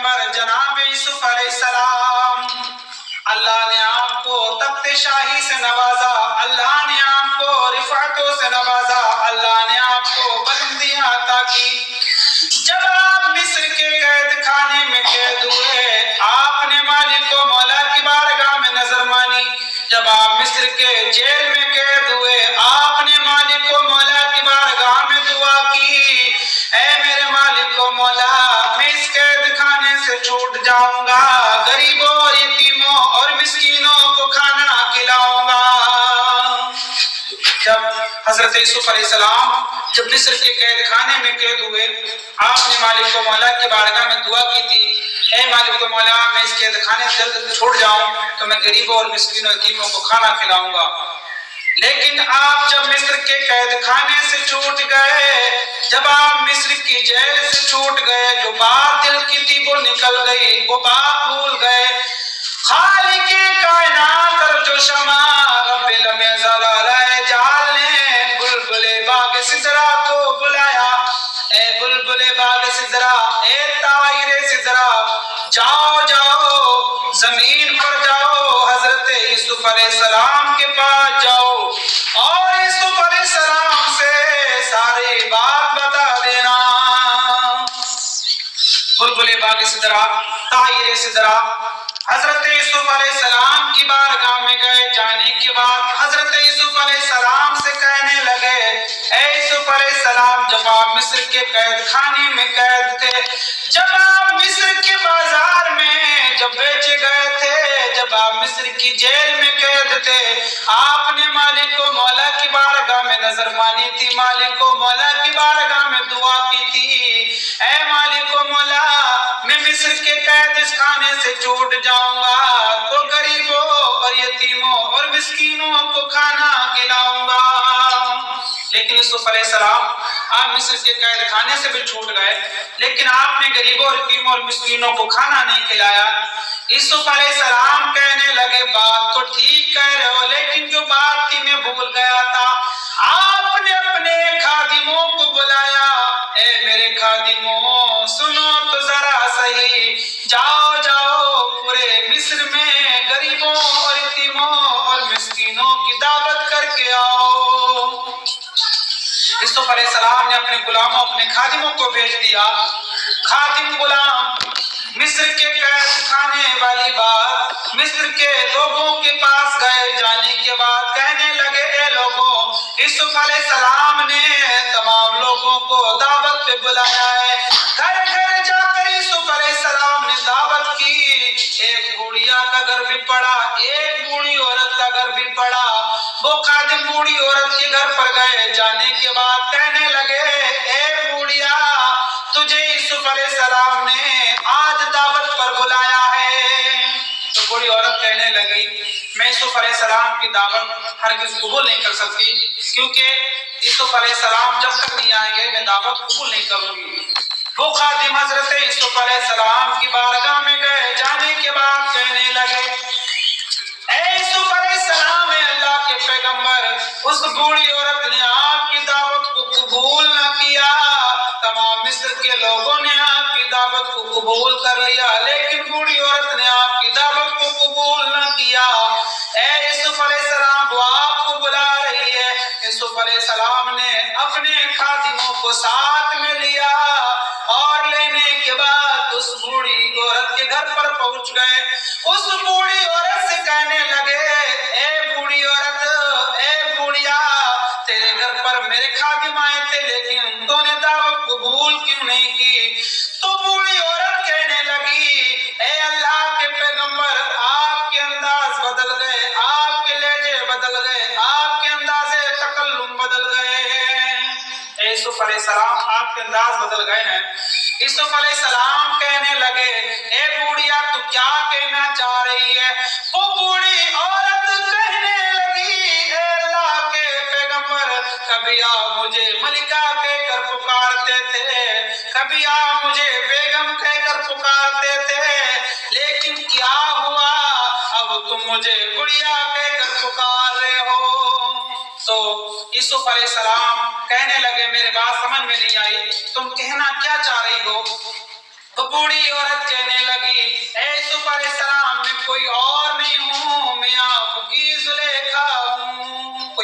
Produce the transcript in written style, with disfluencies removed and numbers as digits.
پیغمبر جناب یوسف علیہ السلام، اللہ نے آپ کو تخت شاہی سے نوازا، اللہ نے آپ کو رفعتوں سے نوازا، اللہ نے آپ کو بلندیاں عطا کی۔ جب آپ مصر کے قید خانے میں قید ہوئے، آپ نے مالک و مولا کی بارگاہ میں نظر مانی۔ جب آپ مصر کے جیل میں قید ہوئے، آپ نے مالک و مولا کی بارگاہ میں دعا کی، اے میرے مالک و مولا، میں اس قید خانے سے چھوٹ جاؤں گا، غریبوں اور یتیموں اور مسکینوں کو کھانا کھلاؤں گا۔ جب حضرت یوسف علیہ السلام جب مصر کے قید خانے میں قید ہوئے، آپ نے مالک و مولا کی بارگاہ میں دعا کی تھی، اے مالک و مولا، میں اس قید خانے سے جلد چھوٹ جاؤں تو میں غریبوں اور مسکینوں اور یتیموں کو کھانا کھلاؤں گا۔ لیکن آپ جب مصر کے قید خانے سے چھوٹ گئے، جب آپ مصر کی جیل سے چھوٹ گئے، جو بات دل کی تھی وہ نکل گئی، وہ بات بھول گئے۔ خالق کائنات اور جو شمع رب لمع زلالہ جال نے بلبل باغ سدرا کو بلایا، اے بلبل باغ سدرا، اے طائر سدرا، جاؤ جاؤ زمین پر جاؤ، حضرت یوسف علیہ السلام کے پاس جاؤ اور یوسف علیہ السلام سے ساری بات بتا دینا۔ بلبل باغ سدرا، طائر سدرا حضرت یوسف علیہ السلام کی بارگاہ میں گئے۔ جانے کے بعد حضرت یوسف علیہ السلام سے کہنے لگے، اے یوسف علیہ السلام، جب آپ مصر کے قید خانے میں قید تھے، جب آپ مصر کے بازار میں جب بیچے گئے تھے، جب آپ مصر کی جیل میں قید تھے، آپ نے مالک و مولا کی بارگاہ میں نظر مانی تھی، مالک و مولا کی بارگاہ میں دعا کی تھی، اے مالک و مولا، میں مصر کے قید خانے سے چھوٹ جاؤں گا تو غریبوں اور یتیموں اور مسکینوں کو کھانا کھلاؤں گا۔ لیکن یوسف علیہ السلام، آپ مصر کے قید خانے سے بھی چھوٹ گئے، لیکن آپ نے غریبوں اور یتیموں اور مسکینوں کو کھانا نہیں کھلایا۔ یوسف علیہ السلام کہنے لگے، بات تو ٹھیک کہہ رہے ہو، لیکن جو بات تھی میں بھول گیا تھا۔ آپ نے اپنے خادموں کو بلایا، اے میرے خادموں سنو تو ذرا صحیح، جاؤ جاؤ پورے مصر میں غریبوں اور یتیموں اور مسکینوں کی دعوت کر کے آؤ۔ یوسف علیہ السلام نے اپنے غلاموں، اپنے خادموں کو بھیج دیا۔ خادم غلام مصر کے قید خانے والی بات مصر کے لوگوں کے پاس گئے، جانے کے بعد کہنے لگے، اے لوگوں، یوسف علیہ السلام نے تمام لوگوں کو دعوت پہ بلایا ہے۔ گھر گھر جا کر یوسف علیہ السلام نے دعوت کی، ایک بوڑھیا کا گھر بھی پڑا، ایک بوڑھی عورت کا گھر بھی پڑا۔ وہ خادم بوڑھی عورت کے گھر پر گئے، جانے کے بعد کہنے لگے، اے بوڑھیا، تجھے یوسف علیہ السلام نے آج دعوت پر بلایا ہے۔ تو بوڑھی عورت کہنے لگی، میں یوسف علیہ السلام کی دعوت ہرگز قبول نہیں کر سکتی، کیونکہ یوسف علیہ السلام جب تک نہیں آئیں گے میں دعوت قبول نہیں کروں گی۔ وہ خادم حضرت یوسف علیہ السلام کی بارگاہ میں گئے، جانے کے بعد کہنے لگے، اے یوسف علیہ السلام، اے اللہ کے پیغمبر، اس بوڑھی عورت نے آپ کی دعوت کو قبول نہ کیا۔ تمام مصر کے لوگوں نے آپ کی دعوت کو قبول کر لیا، لیکن بوڑھی عورت نے آپ کی دعوت کو قبول نہ کیا۔ اے یوسف علیہ السلام، وہ آپ کو بلا رہی ہے۔ یوسف علیہ السلام نے اپنے خادموں کو ساتھ میں لیا اور لینے کے بعد اس بوڑھی عورت کے گھر پر پہنچ گئے۔ اس بوڑھی عورت سے کہنے لگے، اے بوڑھی عورت، اے بوڑھیا، تیرے گھر پر میرے خادم آئے تھے، لیکن تو نے دعوت قبول کیوں نہیں کی؟ تو بوڑھی عورت کہنے لگی، اے اللہ کے پیغمبر، آپ کے انداز بدل گئے، آپ کے لہجے بدل گئے، آپ کے انداز تکلم بدل گئے ہیں۔ اے یوسف علیہ السلام، آپ کے انداز بدل گئے ہیں۔ یوسف علیہ السلام کہنے لگے، اے بوڑھیا، تو کیا کہنا چاہ رہی ہے؟ وہ بوڑھی عورت کہنے لگی، اے اللہ کے پیغمبر، کبھی آپ مجھے ملکہ کہہ کر پکارتے تھے، کبھی آپ مجھے بیگم کہہ کر پکارتے تھے، لیکن کیا ہوا اب تم مجھے گڑیا کہہ کر پکار رہے ہو؟ تو یوسف علیہ السلام کہنے لگے، میرے بات سمجھ میں نہیں آئی، تم کہنا کیا چاہ رہی ہو؟ وہ بوڑھی عورت کہنے لگی اے یوسف علیہ السلام میں کوئی اور نہیں ہوں، میں آپ کی